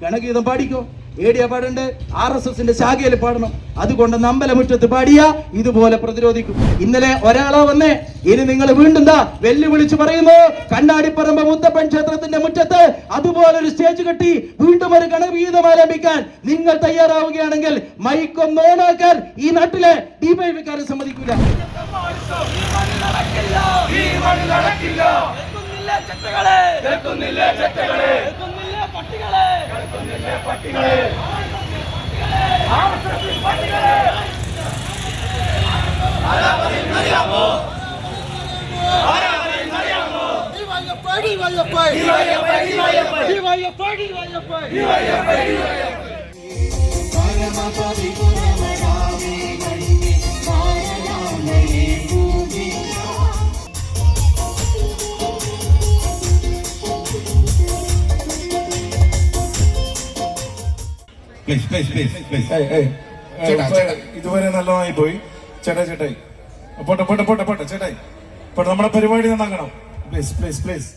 ഗണഗീതം പാടിക്കോ. ഏടിയ പാടണ്ട്, RSSന്റെ ശാഖയിൽ പാടണം. അതുകൊണ്ട് അമ്പലമുറ്റത്ത് പാടിയ ഇതുപോലെ പ്രതിരോധിക്കും. ഇന്നലെ ഒരാളോ വന്നേ, ഇനി നിങ്ങൾ വീണ്ടും വെല്ലുവിളിച്ച് പറയുന്നു, കണ്ണാടിപ്പറമ്പ് മുത്തപ്പൻ ക്ഷേത്രത്തിന്റെ മുറ്റത്ത് അതുപോലൊരു സ്റ്റേജ് കെട്ടി വീണ്ടും ഒരു ഗണഗീതം ആരംഭിക്കാൻ നിങ്ങൾ തയ്യാറാവുകയാണെങ്കിൽ മൈക്കൊന്ന് ഓണാക്കാൻ ഈ നാട്ടിലെ ഡിവൈഎഫ്ഐക്കാരെ സമ്മതിക്കൂല. ഇതുവരെ നല്ലതായി പോയി. ചേട്ടായി പോട്ടെ ചേട്ടായി, നമ്മുടെ പരിപാടി നന്നാക്കണം. Please please please.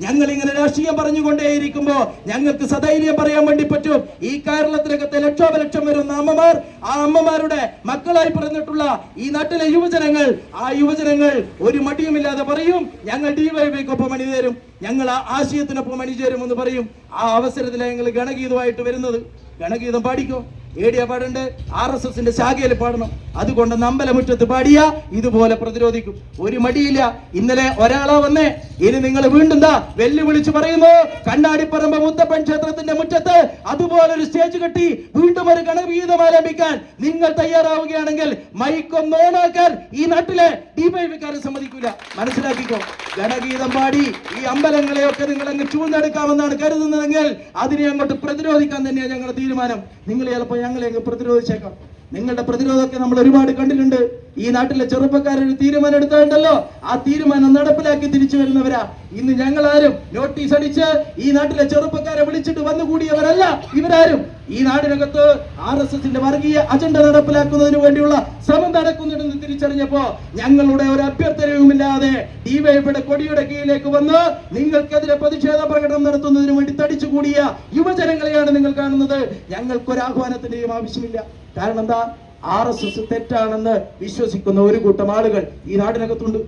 ഞങ്ങൾ ഇങ്ങനെ രാഷ്ട്രീയം പറഞ്ഞുകൊണ്ടേയിരിക്കുമ്പോ ഞങ്ങൾക്ക് സധൈര്യം പറയാൻ വേണ്ടി പറ്റും, ഈ കേരളത്തിനകത്തെ ലക്ഷോപലക്ഷം വരുന്ന അമ്മമാർ, ആ അമ്മമാരുടെ മക്കളായി പിറന്നിട്ടുള്ള ഈ നാട്ടിലെ യുവജനങ്ങൾ, ആ യുവജനങ്ങൾ ഒരു മടിയുമില്ലാതെ പറയും, ഞങ്ങൾ ഡിവൈഎഫ്ഐക്കൊപ്പം അണിചേരും, ഞങ്ങൾ ആ ആശയത്തിനൊപ്പം അണിചേരും എന്ന് പറയും. ആ അവസരത്തിലാണ് ഞങ്ങൾ ഗണഗീതമായിട്ട് വരുന്നത്. ഗണഗീതം പാടിക്കോ. ഏടിയ പാടണ്ട്, RSSന്റെ ശാഖയിൽ പാടണം. അതുകൊണ്ട് അമ്പലമുറ്റത്ത് പാടിയ ഇതുപോലെ പ്രതിരോധിക്കും. ഒരു മടിയില്ല. ഇന്നലെ ഒരാളോ വന്നേ, ഇനി നിങ്ങൾ വീണ്ടും വെല്ലുവിളിച്ച് പറയുന്നു, കണ്ണാടിപ്പറമ്പ് മുത്തപ്പൻ ക്ഷേത്രത്തിന്റെ മുറ്റത്ത് അതുപോലൊരു സ്റ്റേജ് കെട്ടി വീണ്ടും ഒരു ഗണഗീതം ആരംഭിക്കാൻ നിങ്ങൾ തയ്യാറാവുകയാണെങ്കിൽ മൈക്കൊന്ന് ഓണാക്കാൻ ഈ നാട്ടിലെ ഡിവൈഎഫ്ഐക്കാരെ സമ്മതിക്കൂല. മനസ്സിലാക്കിക്കോ. ഗണഗീതം പാടി ഈ അമ്പലങ്ങളെയൊക്കെ നിങ്ങൾ അങ്ങ് ചൂഴ്ന്നെടുക്കാമെന്നാണ് കരുതുന്നതെങ്കിൽ അതിനെ അങ്ങോട്ട് പ്രതിരോധിക്കാൻ തന്നെയാണ് ഞങ്ങളുടെ തീരുമാനം. നിങ്ങൾ ചിലപ്പോൾ ഞങ്ങളെ അങ്ങ് പ്രതിരോധിച്ചേക്കാം. നിങ്ങളുടെ പ്രതിരോധമൊക്കെ നമ്മൾ ഒരുപാട് കണ്ടിട്ടുണ്ട്. ഈ നാട്ടിലെ ചെറുപ്പക്കാരൊരു തീരുമാനം എടുത്തിട്ടുണ്ടല്ലോ, ആ തീരുമാനം നടപ്പിലാക്കി തിരിച്ചു വരുന്നവരാ. ഇന്ന് ഞങ്ങളാരും നോട്ടീസ് അടിച്ച് ഈ നാട്ടിലെ ചെറുപ്പക്കാരെ വിളിച്ചിട്ട് വന്നുകൂടിയവരല്ല ഇവരാരും. ഈ നാടിനകത്ത് RSSന്റെ വർഗീയ അജണ്ട നടപ്പിലാക്കുന്നതിന് വേണ്ടിയുള്ള ശ്രമം നടക്കുന്നുണ്ടെന്ന് തിരിച്ചറിഞ്ഞപ്പോ ഞങ്ങളുടെ ഒരു അഭ്യർത്ഥനയുമില്ലാതെ ഡിവൈഎഫ്ഐയുടെ കൊടിയുടെ കീഴിലേക്ക് വന്ന് നിങ്ങൾക്കെതിരെ പ്രതിഷേധ പ്രകടനം നടത്തുന്നതിന് വേണ്ടി തടിച്ചുകൂടിയ യുവജനങ്ങളെയാണ് നിങ്ങൾ കാണുന്നത്. ഞങ്ങൾക്കൊരാഹ്വാനത്തിന്റെയും ആവശ്യമില്ല. കാരണം എന്താ, RSS തെറ്റാണെന്ന് വിശ്വസിക്കുന്ന ഒരു കൂട്ടം ആളുകൾ ഈ നാടിനകത്തുണ്ട്.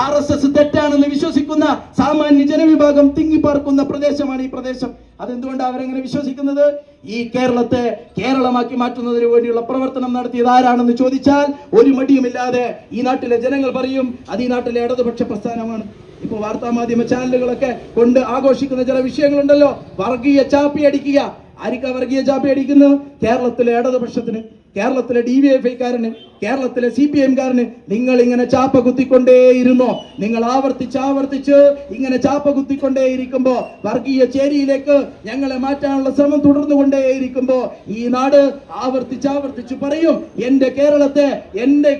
RSS തെറ്റാണെന്ന് വിശ്വസിക്കുന്ന സാമാന്യ ജനവിഭാഗം തിങ്ങിപ്പാർക്കുന്ന പ്രദേശമാണ് ഈ പ്രദേശം. അതെന്തുകൊണ്ടാണ് അവരെങ്ങനെ വിശ്വസിക്കുന്നത്? ഈ കേരളത്തെ കേരളമാക്കി മാറ്റുന്നതിന് വേണ്ടിയുള്ള പ്രവർത്തനം നടത്തിയത് ആരാണെന്ന് ചോദിച്ചാൽ ഒരു മടിയുമില്ലാതെ ഈ നാട്ടിലെ ജനങ്ങൾ പറയും, അത് ഈ നാട്ടിലെ ഇടതുപക്ഷ പ്രസ്ഥാനമാണ്. ഇപ്പൊ വാർത്താ മാധ്യമ ചാനലുകളൊക്കെ കൊണ്ട് ആഘോഷിക്കുന്ന ചില വിഷയങ്ങളുണ്ടല്ലോ. വർഗീയ ചാപ്പി അടിക്കുക. ആർക്കാ വർഗീയ ചാപ്പി അടിക്കുന്നു? കേരളത്തിലെ ഇടതുപക്ഷത്തിന്, കേരളത്തിലെ ഡിവൈഎഫ്ഐക്കാരന്, കേരളത്തിലെ CPM-കാരന്. നിങ്ങൾ ഇങ്ങനെ ചാപ്പ കുത്തിക്കൊണ്ടേയിരുന്നോ? നിങ്ങൾ ആവർത്തിച്ച് ഇങ്ങനെ ചാപ്പ കുത്തിക്കൊണ്ടേയിരിക്കുമ്പോ, വർഗീയ ചേരിയിലേക്ക് ഞങ്ങളെ മാറ്റാനുള്ള ശ്രമം തുടർന്നുകൊണ്ടേയിരിക്കുമ്പോ ഈ നാട് ആവർത്തിച്ച് പറയും, എന്റെ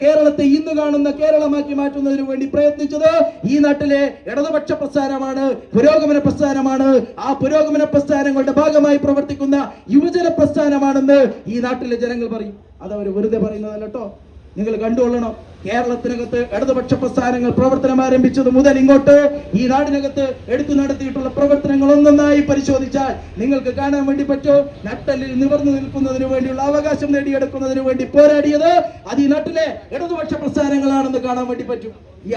കേരളത്തെ ഇന്ന് കാണുന്ന കേരളമാക്കി മാറ്റുന്നതിന് വേണ്ടി പ്രയത്നിച്ചത് ഈ നാട്ടിലെ ഇടതുപക്ഷ പ്രസ്ഥാനമാണ്, പുരോഗമന പ്രസ്ഥാനമാണ്. ആ പുരോഗമന പ്രസ്ഥാനങ്ങളുടെ ഭാഗമായി പ്രവർത്തിക്കുന്ന യുവജന പ്രസ്ഥാനമാണെന്ന് ഈ നാട്ടിലെ ജനങ്ങൾ പറയും. അതവർ വെറുതെ പറയുന്നതല്ല കേട്ടോ. നിങ്ങൾ കണ്ടുകൊള്ളണം. കേരളത്തിനകത്ത് ഇടതുപക്ഷ പ്രസ്ഥാനങ്ങൾ പ്രവർത്തനം ആരംഭിച്ചത് മുതൽ ഇങ്ങോട്ട് ഈ നാടിനകത്ത് എടുത്തു നടത്തിയിട്ടുള്ള പ്രവർത്തനങ്ങൾ ഒന്നൊന്നായി പരിശോധിച്ചാൽ നിങ്ങൾക്ക് കാണാൻ വേണ്ടി പറ്റും, നട്ടലിൽ നിവർന്നു നിൽക്കുന്നതിന് വേണ്ടിയുള്ള അവകാശം നേടിയെടുക്കുന്നതിന് വേണ്ടി പോരാടിയത് അത് ഈ നാട്ടിലെ ഇടതുപക്ഷ പ്രസ്ഥാനങ്ങളാണെന്ന് കാണാൻ വേണ്ടി പറ്റും. ഈ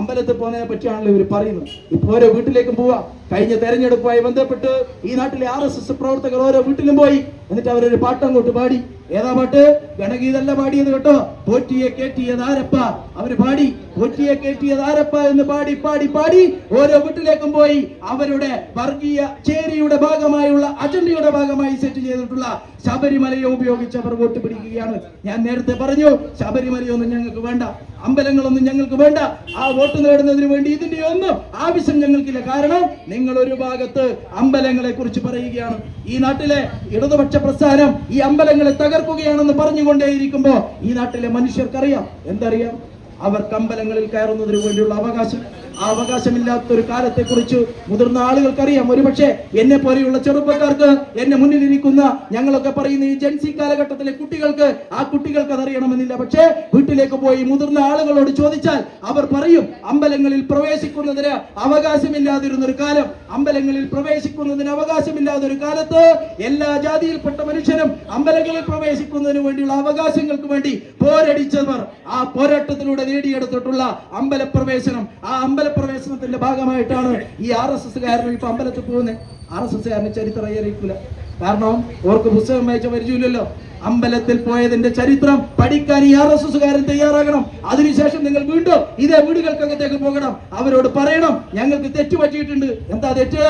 അമ്പലത്തിൽ പോകുന്നതിനെ പറ്റിയാണല്ലോ ഇവർ പറയുന്നത്. ഇപ്പൊ ഓരോ വീട്ടിലേക്കും പോവാ. കഴിഞ്ഞ തെരഞ്ഞെടുപ്പുമായി ബന്ധപ്പെട്ട് ഈ നാട്ടിലെ RSS പ്രവർത്തകർ ഓരോ വീട്ടിലും പോയി. എന്നിട്ട് അവരൊരു പാട്ടങ്ങോട്ട് പാടി. ഏതാ പാട്ട്? ഗണഗീതല്ല പാടിയത് കേട്ടോ. പോറ്റിയെ കേറ്റിയതാരപ്പ അവര് പാടി. പോറ്റിയെ കേറ്റിയതാരപ്പ എന്ന് പാടി ഓരോ വീട്ടിലേക്കും പോയി അവരുടെ വർഗീയ ചേരിയുടെ ഭാഗമായുള്ള അജണ്ടയുടെ ഭാഗമായി സെറ്റ് ചെയ്തിട്ടുള്ള ശബരിമലയെ ഉപയോഗിച്ച് അവർ വോട്ട് പിടിക്കുകയാണ്. ഞാൻ നേരത്തെ പറഞ്ഞു, ശബരിമലയൊന്നും ഞങ്ങൾക്ക് വേണ്ട, അമ്പലങ്ങളൊന്നും ഞങ്ങൾക്ക് വേണ്ട. ആ വോട്ട് നേടുന്നതിന് വേണ്ടി ഇതിന്റെ ഒന്നും ആവശ്യം ഞങ്ങൾക്കില്ല. കാരണം നിങ്ങൾ ഒരു ഭാഗത്ത് അമ്പലങ്ങളെ കുറിച്ച് പറയുകയാണ്. ഈ നാട്ടിലെ ഇടതുപക്ഷ പ്രസ്ഥാനം ഈ അമ്പലങ്ങളെ തകർക്കുകയാണെന്ന് പറഞ്ഞുകൊണ്ടേയിരിക്കുമ്പോ ഈ നാട്ടിലെ മനുഷ്യർക്കറിയാം, എന്തറിയാം? അവർക്ക് അമ്പലങ്ങളിൽ കയറുന്നതിന് വേണ്ടിയുള്ള അവകാശം, ആ അവകാശമില്ലാത്തൊരു കാലത്തെ കുറിച്ച് മുതിർന്ന ആളുകൾക്കറിയാം. ഒരുപക്ഷെ എന്നെ പോലെയുള്ള ചെറുപ്പക്കാർക്ക്, എന്നെ മുന്നിലിരിക്കുന്ന ഞങ്ങളൊക്കെ പറയുന്ന ഈ ജെൻസി കാലഘട്ടത്തിലെ കുട്ടികൾക്ക്, ആ കുട്ടികൾക്ക് അതറിയണമെന്നില്ല. പക്ഷേ വീട്ടിലേക്ക് പോയി മുതിർന്ന ആളുകളോട് ചോദിച്ചാൽ അവർ പറയും, അമ്പലങ്ങളിൽ പ്രവേശിക്കുന്നതിന് അവകാശമില്ലാതിരുന്ന ഒരു കാലം, അമ്പലങ്ങളിൽ പ്രവേശിക്കുന്നതിന് അവകാശമില്ലാതൊരു കാലത്ത് എല്ലാ ജാതിയിൽപ്പെട്ട മനുഷ്യരും അമ്പലങ്ങളിൽ പ്രവേശിക്കുന്നതിന് വേണ്ടിയുള്ള അവകാശങ്ങൾക്ക് വേണ്ടി പോരടിച്ചവർ, ആ പോരാട്ടത്തിലൂടെ നേടിയെടുത്തിട്ടുള്ള അമ്പലപ്രവേശനം, ആ അമ്പലപ്രവേശനത്തിന്റെ ഭാഗമായിട്ടാണ് ഈ RSS കാരനും ഇപ്പൊ അമ്പലത്തിൽ പോകുന്നത്. RSS കാരന് ചരിത്രം അറിയിക്കൂല. കാരണം ഓർക്ക് പുസ്തകം വായിച്ച പരിചയമില്ലല്ലോ. അമ്പലത്തിൽ പോയതിന്റെ ചരിത്രം പഠിക്കാൻ ഈ RSS കാരൻ തയ്യാറാകണം. അതിനുശേഷം നിങ്ങൾ വീണ്ടും ഇതേ വീടുകൾക്കകത്തേക്ക് പോകണം. അവരോട് പറയണം, ഞങ്ങൾക്ക് തെറ്റ് പറ്റിയിട്ടുണ്ട്. എന്താ തെറ്റ്?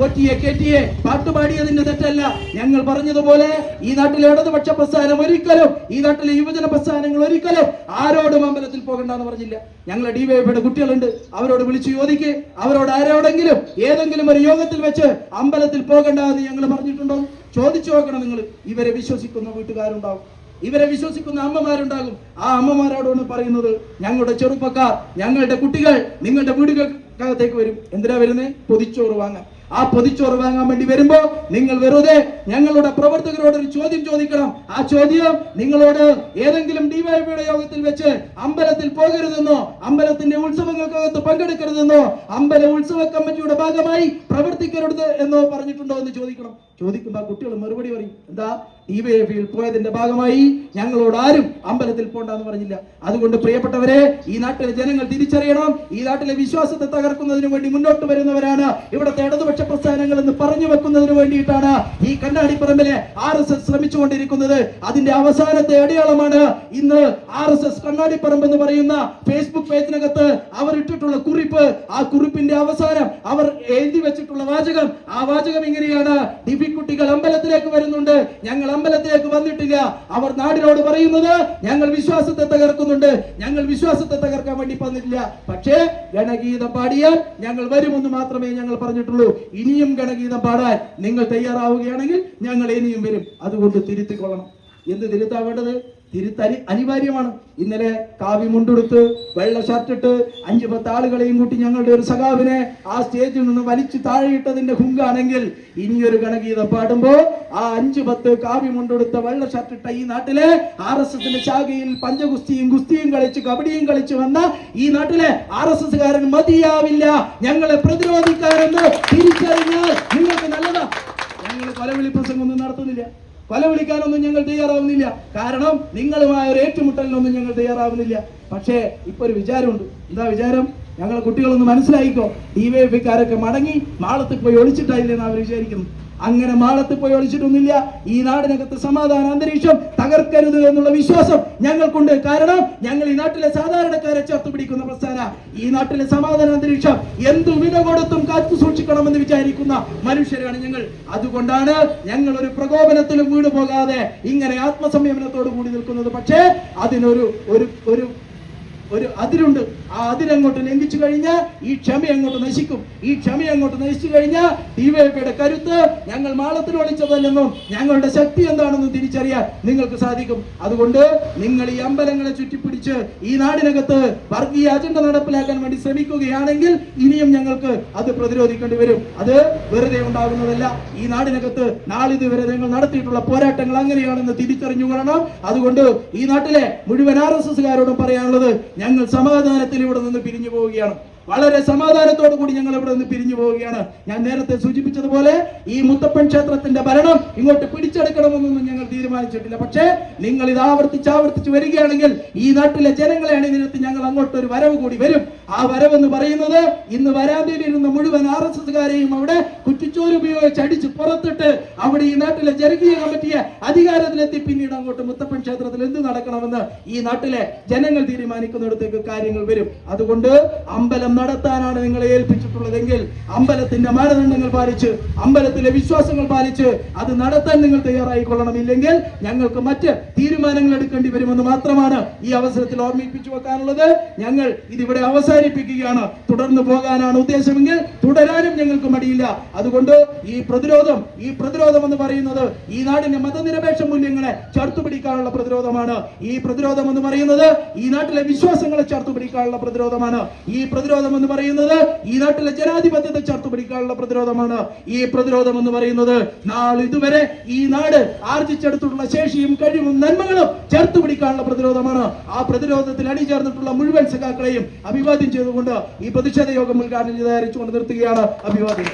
ഒറ്റിയെ കെറ്റിയെ പാട്ടുപാടിയതിന്റെ തെറ്റല്ല. ഞങ്ങൾ പറഞ്ഞതുപോലെ ഈ നാട്ടിലെ ഇടതുപക്ഷ പ്രസ്ഥാനം ഒരിക്കലും, ഈ നാട്ടിലെ യുവജന പ്രസ്ഥാനങ്ങൾ ഒരിക്കലും ആരോടും അമ്പലത്തിൽ പോകണ്ടെന്ന് പറഞ്ഞില്ല. ഞങ്ങളെ DYFIയുടെ കുട്ടികളുണ്ട്, അവരോട് വിളിച്ചു ചോദിക്ക്, അവരോട് ആരോടെങ്കിലും ഏതെങ്കിലും ഒരു യോഗത്തിൽ വെച്ച് അമ്പലത്തിൽ പോകണ്ടെന്ന് ഞങ്ങൾ പറഞ്ഞിട്ടുണ്ടോ? ചോദിച്ചു നോക്കണം നിങ്ങൾ. ഇവരെ വിശ്വസിക്കുന്ന വീട്ടുകാരുണ്ടാവും, ഇവരെ വിശ്വസിക്കുന്ന അമ്മമാരുണ്ടാകും. ആ അമ്മമാരോടാണ് പറയുന്നത്, ഞങ്ങളുടെ ചെറുപ്പക്കാർ, ഞങ്ങളുടെ കുട്ടികൾ നിങ്ങളുടെ വീടുകൾക്കകത്തേക്ക് വരും. എന്തിനാ വരുന്നത്? പൊതിച്ചോറ് വാങ്ങാൻ. ആ പൊതിച്ചോറ് വാങ്ങാൻ വേണ്ടി വരുമ്പോ നിങ്ങൾ വെറുതെ ഞങ്ങളുടെ പ്രവർത്തകരോട് ഒരു ചോദ്യം ചോദിക്കണം. ആ ചോദ്യം നിങ്ങളോട് ഏതെങ്കിലും DYFIയുടെ യോഗത്തിൽ വെച്ച് അമ്പലത്തിൽ പോകരുതെന്നോ, അമ്പലത്തിന്റെ ഉത്സവങ്ങൾക്കകത്ത് പങ്കെടുക്കരുതെന്നോ, അമ്പല ഉത്സവ കമ്മിറ്റിയുടെ ഭാഗമായി പ്രവർത്തിക്കരുത് എന്നോ പറഞ്ഞിട്ടുണ്ടോ എന്ന് ചോദിക്കണം. ചോദിക്കുമ്പോൾ കുട്ടികൾ മറുപടി പറയും, എന്താ DYFIയിൽ പോയതിന്റെ ഭാഗമായി ഞങ്ങളോട് ആരും അമ്പലത്തിൽ പോണ്ടെന്ന് പറഞ്ഞില്ല. അതുകൊണ്ട് പ്രിയപ്പെട്ടവരെ, ഈ നാട്ടിലെ ജനങ്ങൾ തിരിച്ചറിയണം, ഈ നാട്ടിലെ വിശ്വാസത്തെ തകർക്കുന്നതിന് വേണ്ടി മുന്നോട്ട് വരുന്നവരാണ് ഇവിടുത്തെ ഇടതുപക്ഷ പ്രസ്ഥാനങ്ങൾ എന്ന് പറഞ്ഞു വെക്കുന്നതിന് വേണ്ടിയിട്ടാണ് ഈ കണ്ണാടിപ്പറമ്പിലെ RSS ശ്രമിച്ചുകൊണ്ടിരിക്കുന്നത്. അതിന്റെ അവസാനത്തെ അടയാളമാണ് ഇന്ന് RSS കണ്ണാടിപ്പറമ്പ് എന്ന് പറയുന്ന ഫേസ്ബുക്ക് പേജിനകത്ത് അവർ ഇട്ടിട്ടുള്ള കുറിപ്പ്. ആ കുറിപ്പിന്റെ അവസാനം അവർ എഴുതി വെച്ചിട്ടുള്ള വാചകം, ആ വാചകം ഇങ്ങനെയാണ്: കുട്ടികൾ അമ്പലത്തിലേക്ക് വരുന്നുണ്ട്, ഞങ്ങൾ അമ്പലത്തിലേക്ക് വന്നിട്ടില്ല. അവർ നാടിനോട് പറയുന്നത്, ഞങ്ങൾ വിശ്വാസത്തെ തകർക്കുന്നുണ്ട്, ഞങ്ങൾ വിശ്വാസത്തെ തകർക്കാൻ വേണ്ടി വന്നിട്ടില്ല. പക്ഷേ ഗണഗീതം പാടിയാൽ ഞങ്ങൾ വരുമെന്ന് മാത്രമേ ഞങ്ങൾ പറഞ്ഞിട്ടുള്ളൂ. ഇനിയും ഗണഗീതം പാടാൻ നിങ്ങൾ തയ്യാറാവുകയാണെങ്കിൽ ഞങ്ങൾ ഇനിയും വരും. അതുകൊണ്ട് തിരുത്തിക്കൊള്ളണം. എന്ത് തിരുത്താവേണ്ടത്? തിരുത്തരി അനിവാര്യമാണ്. ഇന്നലെ കാവി മുണ്ടെടുത്ത് വെള്ള ഷർട്ടിട്ട് 5-10 ആളുകളെയും കൂട്ടി ഞങ്ങളുടെ ഒരു സഖാവിനെ ആ സ്റ്റേജിൽ നിന്ന് വലിച്ചു താഴെയിട്ടതിന്റെ ഹുങ്കാണെങ്കിൽ, ഇനിയൊരു ഗണഗീതം പാടുമ്പോ ആ 5-10 കാവി മുണ്ടെടുത്ത വെള്ള ഷർട്ടിട്ട ഈ നാട്ടിലെ RSSന്റെ ശാഖയിൽ പഞ്ചഗുസ്തിയും ഗുസ്തിയും കളിച്ച് കബഡിയും കളിച്ചു വന്ന ഈ നാട്ടിലെ RSS കാരൻ മതിയാവില്ല ഞങ്ങളെ പ്രതിരോധിക്കാരെന്ന് തിരിച്ചറിഞ്ഞാൽ നിങ്ങൾക്ക് നല്ലതാ. ഞങ്ങൾ കൊലവിളി പ്രസംഗമൊന്നും നടത്തുന്നില്ല, കൊലവിളിക്കാനൊന്നും ഞങ്ങൾ തയ്യാറാവുന്നില്ല. കാരണം നിങ്ങളുമായ ഒരു ഏറ്റുമുട്ടലിനൊന്നും ഞങ്ങൾ തയ്യാറാവുന്നില്ല. പക്ഷേ ഇപ്പൊ ഒരു വിചാരമുണ്ട്. എന്താ വിചാരം? ഞങ്ങളെ കുട്ടികളൊന്ന് മനസ്സിലായിക്കോ, DYFIക്കാരൊക്കെ മടങ്ങി മാളത്തിൽ പോയി ഒളിച്ചിട്ടായില്ലെന്ന് അവർ വിചാരിക്കുന്നു. അങ്ങനെ മാളത്തിൽ പോയി ഒളിച്ചിട്ടൊന്നുമില്ല. ഈ നാടിനകത്ത് സമാധാന അന്തരീക്ഷം തകർക്കരുത് എന്നുള്ള വിശ്വാസം ഞങ്ങൾക്കുണ്ട്. കാരണം ഞങ്ങൾ ഈ നാട്ടിലെ സാധാരണക്കാരെ ചേർത്ത് പിടിക്കുന്ന പ്രസ്ഥാന, ഈ നാട്ടിലെ സമാധാന അന്തരീക്ഷം എന്തു വില കൊടുത്തും കാത്തു സൂക്ഷിക്കണമെന്ന് വിചാരിക്കുന്ന മനുഷ്യരാണ് ഞങ്ങൾ. അതുകൊണ്ടാണ് ഞങ്ങൾ ഒരു പ്രകോപനത്തിലും വീണു പോകാതെ ഇങ്ങനെ ആത്മസംയമനത്തോടു കൂടി നിൽക്കുന്നത്. പക്ഷേ അതിനൊരു ഒരു അതിരുണ്ട്. ആ അതിരങ്ങോട്ട് ലംഘിച്ചു കഴിഞ്ഞാൽ ഈ ക്ഷമ അങ്ങോട്ട് നശിക്കും. ഈ ക്ഷമ അങ്ങോട്ട് നശിച്ചു കഴിഞ്ഞാൽ DYFIയുടെ കരുത്ത് ഞങ്ങൾ മാളത്തിൽ ഒളിച്ചതല്ലെന്നും ഞങ്ങളുടെ ശക്തി എന്താണെന്നും തിരിച്ചറിയാൻ നിങ്ങൾക്ക് സാധിക്കും. അതുകൊണ്ട് നിങ്ങൾ ഈ അമ്പലങ്ങളെ ചുറ്റിപ്പിടിച്ച് ഈ നാടിനകത്ത് വർഗീയ അജണ്ട നടപ്പിലാക്കാൻ വേണ്ടി ശ്രമിക്കുകയാണെങ്കിൽ ഇനിയും ഞങ്ങൾക്ക് അത് പ്രതിരോധിക്കേണ്ടി വരും. അത് വെറുതെ ഉണ്ടാകുന്നതല്ല. ഈ നാടിനകത്ത് നാളിതുവരെ ഞങ്ങൾ നടത്തിയിട്ടുള്ള പോരാട്ടങ്ങൾ അങ്ങനെയാണെന്ന് തിരിച്ചറിഞ്ഞുകൊള്ളണം. അതുകൊണ്ട് ഈ നാട്ടിലെ മുഴുവൻ RSSകാരോടും പറയാനുള്ളത്, ഞങ്ങൾ സമാധാനത്തിൽ ഇവിടെ നിന്ന് പിരിഞ്ഞു പോവുകയാണ്. വളരെ സമാധാനത്തോടു കൂടി ഞങ്ങൾ ഇവിടെ നിന്ന് പിരിഞ്ഞു പോവുകയാണ്. ഞാൻ നേരത്തെ സൂചിപ്പിച്ചതുപോലെ ഈ മുത്തപ്പൻ ക്ഷേത്രത്തിന്റെ ഭരണം ഇങ്ങോട്ട് പിടിച്ചെടുക്കണമെന്നൊന്നും ഞങ്ങൾ തീരുമാനിച്ചിട്ടില്ല. പക്ഷേ നിങ്ങൾ ഇത് ആവർത്തിച്ച് വരികയാണെങ്കിൽ ഈ നാട്ടിലെ ജനങ്ങളെ അണിനിരത്തി ഞങ്ങൾ അങ്ങോട്ട് ഒരു വരവ് കൂടി വരും. ആ വരവെന്ന് പറയുന്നത് ഇന്ന് വരാന്തയിലിരുന്ന മുഴുവൻ RSSകാരെയും അവിടെ കുറ്റിച്ചോറ് ഉപയോഗിച്ച് അടിച്ച് പുറത്തിട്ട് അവിടെ ഈ നാട്ടിലെ ജനകീയ കമ്മിറ്റിയെ അധികാരത്തിലെത്തി പിന്നീട് അങ്ങോട്ട് മുത്തപ്പൻ ക്ഷേത്രത്തിൽ എന്ത് നടക്കണമെന്ന് ഈ നാട്ടിലെ ജനങ്ങൾ തീരുമാനിക്കുന്നിടത്തേക്ക് കാര്യങ്ങൾ വരും. അതുകൊണ്ട് അമ്പലം നടത്താനാണ് നിങ്ങളെ ഏൽപ്പിച്ചിട്ടുള്ളതെങ്കിൽ അമ്പലത്തിന്റെ മാനദണ്ഡങ്ങൾ പാലിച്ച്, അമ്പലത്തിലെ വിശ്വാസങ്ങൾ പാലിച്ച് അത് നടത്താൻ നിങ്ങൾ തയ്യാറായിക്കൊള്ളണം. ഇല്ലെങ്കിൽ ഞങ്ങൾക്ക് മറ്റ് തീരുമാനങ്ങൾ എടുക്കേണ്ടി വരുമെന്ന് മാത്രമാണ് ഈ അവസരത്തിൽ ഓർമ്മിപ്പിച്ചു വെക്കാനുള്ളത്. ഞങ്ങൾ ഇതിവിടെ അവസാനിപ്പിക്കുകയാണ്. തുടർന്ന് പോകാനാണ് ഉദ്ദേശമെങ്കിൽ തുടരാനും ഞങ്ങൾക്ക് മടിയില്ല. അതുകൊണ്ട് ഈ പ്രതിരോധം എന്ന് പറയുന്നത് ഈ നാടിന്റെ മതനിരപേക്ഷ മൂല്യങ്ങൾ സാഹചര്യങ്ങളെ ചേർത്തുപിടിക്കാനുള്ള പ്രതിരോധമാണ്. ഈ പ്രതിരോധം എന്ന് പറയുന്നത് ഈ നാട്ടിലെ വിശ്വാസങ്ങളെ ചേർത്തുപിടിക്കാനുള്ള പ്രതിരോധമാണ്. ഈ പ്രതിരോധം എന്ന് പറയുന്നത് ഈ നാട്ടിലെ ജനാധിപത്യത്തെ ചേർത്തുപിടിക്കാനുള്ള പ്രതിരോധമാണ്. ഈ പ്രതിരോധം എന്ന് പറയുന്നത് നാളിതുവരെ ഈ നാട് ആർജിച്ചെടുത്തിട്ടുള്ള ശേഷിയും കഴിവും നന്മകളും ചേർത്തുപിടിക്കാനുള്ള പ്രതിരോധമാണ്. ആ പ്രതിരോധത്തിൽ അണിചേർന്നിട്ടുള്ള മുഴുവൻ സഖാക്കളെയും അഭിവാദ്യം ചെയ്തുകൊണ്ട് ഈ പ്രതിഷേധ യോഗം ഉദ്ഘാടനം ചെയ്ത് നിർത്തുകയാണ്. അഭിവാദ്യം.